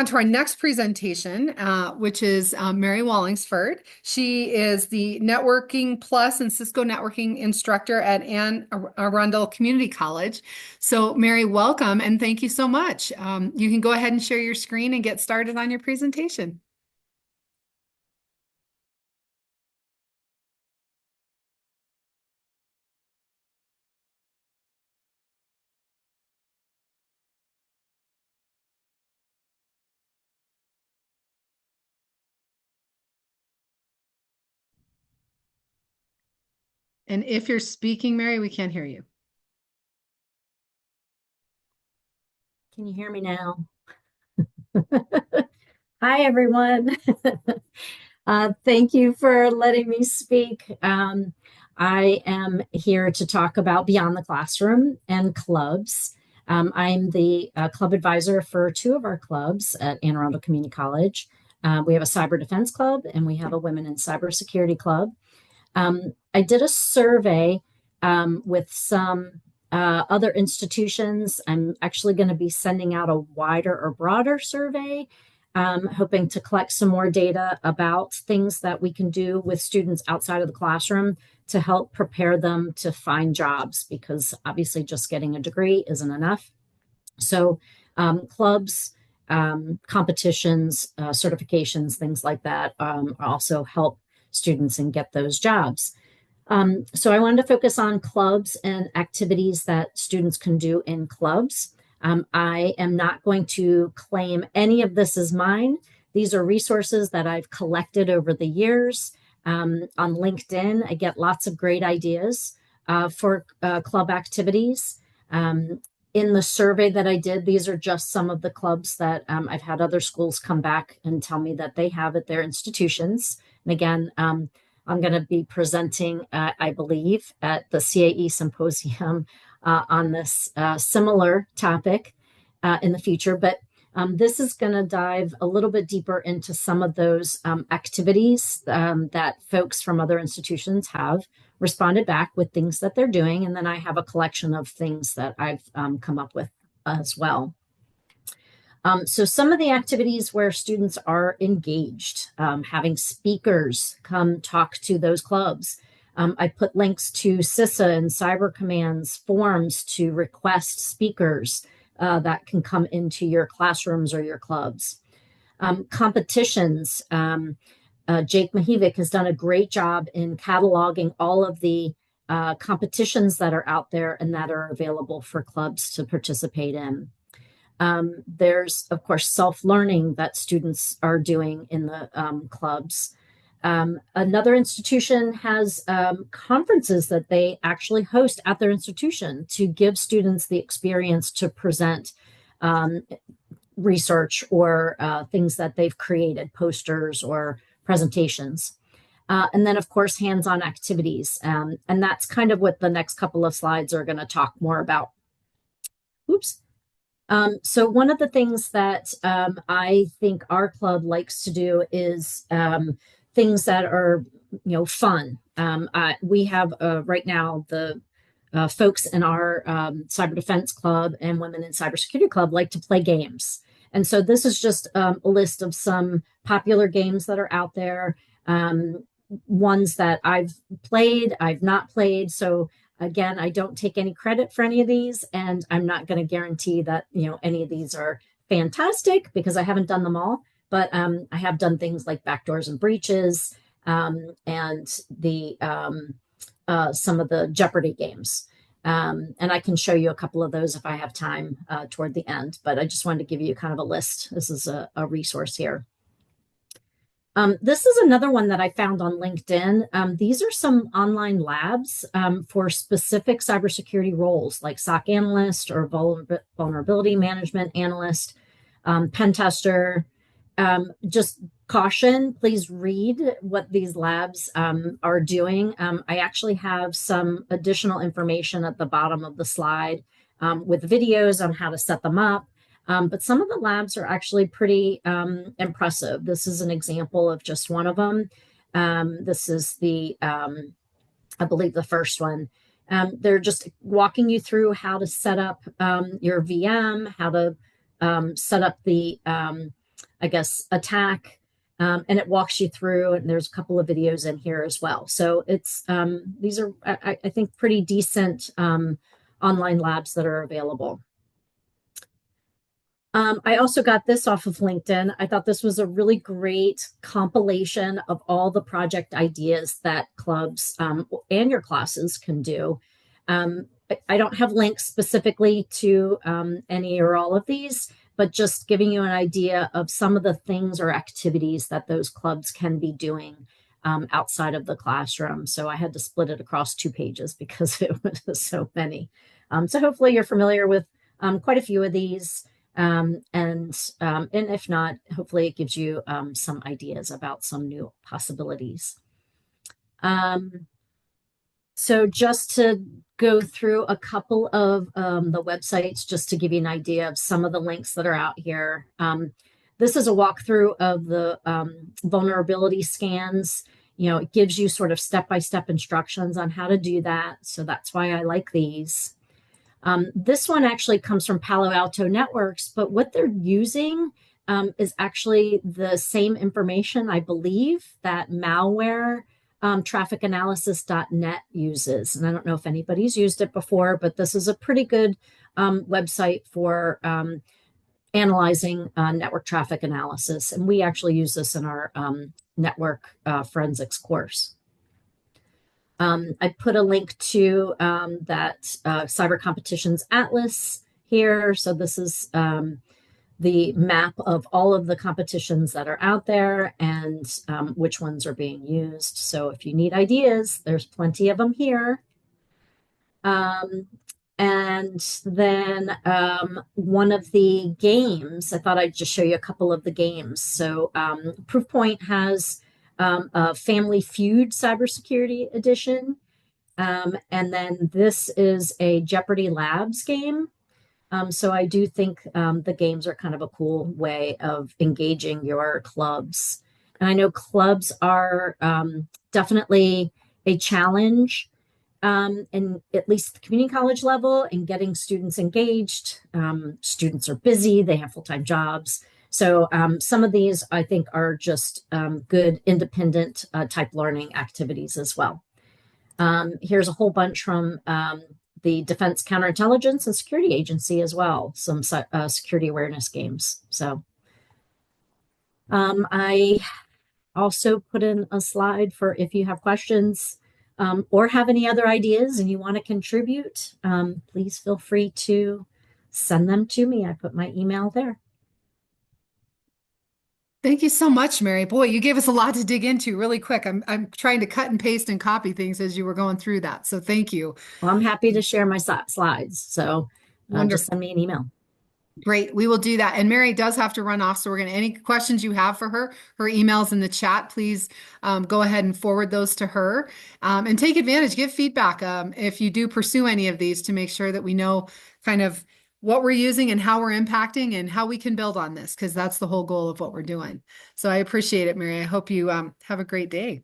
on to our next presentation, which is Mary Wallingsford. She is the Networking Plus and Cisco Networking instructor at Anne Arundel Community College. So, Mary, welcome and thank you so much. You can go ahead and share your screen and get started on your presentation. And if you're speaking, Mary, we can't hear you. Can you hear me now? Hi, everyone. Thank you for letting me speak. I am here to talk about Beyond the Classroom and clubs. I'm the club advisor for two of our clubs at Anne Arundel Community College. We have a cyber defense club and we have a women in cybersecurity club. I did a survey with some other institutions. I'm actually going to be sending out a wider or broader survey, hoping to collect some more data about things that we can do with students outside of the classroom to help prepare them to find jobs, because obviously just getting a degree isn't enough. So clubs, competitions, certifications, things like that also help students and get those jobs. So I wanted to focus on clubs and activities that students can do in clubs. I am not going to claim any of this as mine. These are resources that I've collected over the years. On LinkedIn, I get lots of great ideas for club activities. In the survey that I did, these are just some of the clubs that I've had other schools come back and tell me that they have at their institutions. And again, I'm going to be presenting, I believe, at the CAE Symposium on this similar topic in the future. But this is going to dive a little bit deeper into some of those activities that folks from other institutions have responded back with things that they're doing. And then I have a collection of things that I've come up with as well. So some of the activities where students are engaged, having speakers come talk to those clubs. I put links to CISA and Cyber Command's forms to request speakers that can come into your classrooms or your clubs. Competitions. Jake Mahivic has done a great job in cataloging all of the competitions that are out there and that are available for clubs to participate in. There's, of course, self-learning that students are doing in the clubs. Another institution has conferences that they actually host at their institution to give students the experience to present research or things that they've created, posters or presentations. And then, of course, hands-on activities. And that's kind of what the next couple of slides are going to talk more about. Oops. So one of the things that I think our club likes to do is things that are, fun. We have right now the folks in our cyber defense club and women in cybersecurity club like to play games. And so this is just a list of some popular games that are out there, ones that I've played, I've not played. So again, I don't take any credit for any of these, and I'm not going to guarantee that, any of these are fantastic because I haven't done them all, but I have done things like backdoors and breaches and the some of the Jeopardy games. And I can show you a couple of those if I have time toward the end, but I just wanted to give you kind of a list. This is a resource here. This is another one that I found on LinkedIn. These are some online labs for specific cybersecurity roles like SOC analyst or vulnerability management analyst, pen tester. Just caution, please read what these labs are doing. I actually have some additional information at the bottom of the slide with videos on how to set them up. But some of the labs are actually pretty impressive. This is an example of just one of them. This is the, I believe, the first one. They're just walking you through how to set up your VM, how to set up the I guess, attack. And it walks you through, and there's a couple of videos in here as well. So it's these are, I think, pretty decent online labs that are available. I also got this off of LinkedIn. I thought this was a really great compilation of all the project ideas that clubs and your classes can do. I don't have links specifically to any or all of these, but just giving you an idea of some of the things or activities that those clubs can be doing outside of the classroom. So I had to split it across 2 pages because it was so many. So hopefully you're familiar with quite a few of these. And if not, hopefully it gives you some ideas about some new possibilities. So just to go through a couple of the websites, just to give you an idea of some of the links that are out here. This is a walkthrough of the vulnerability scans. It gives you sort of step-by-step instructions on how to do that. So that's why I like these. This one actually comes from Palo Alto Networks, but what they're using is actually the same information, I believe, that malware trafficanalysis.net uses. And I don't know if anybody's used it before, but this is a pretty good website for analyzing network traffic analysis. And we actually use this in our network forensics course. I put a link to that Cyber Competitions Atlas here. So this is the map of all of the competitions that are out there and which ones are being used. So if you need ideas, there's plenty of them here. And then one of the games, I thought I'd just show you a couple of the games. So Proofpoint has a Family Feud Cybersecurity Edition. And then this is a Jeopardy Labs game. So I do think the games are kind of a cool way of engaging your clubs. And I know clubs are definitely a challenge in at least the community college level in getting students engaged. Students are busy, they have full-time jobs. So some of these I think are just good independent type learning activities as well. Here's a whole bunch from the Defense Counterintelligence and Security Agency as well, some security awareness games. So I also put in a slide for if you have questions or have any other ideas and you want to contribute, please feel free to send them to me. I put my email there. Thank you so much, Mary. Boy, you gave us a lot to dig into really quick. I'm trying to cut and paste and copy things as you were going through that. So thank you. Well, I'm happy to share my slides. So just Wonderful. send me an email. Great. We will do that. And Mary does have to run off. So we're going to, any questions you have for her email's in the chat, please go ahead and forward those to her and take advantage, give feedback if you do pursue any of these to make sure that we know kind of what we're using and how we're impacting and how we can build on this, because that's the whole goal of what we're doing. So I appreciate it, Mary. I hope you have a great day.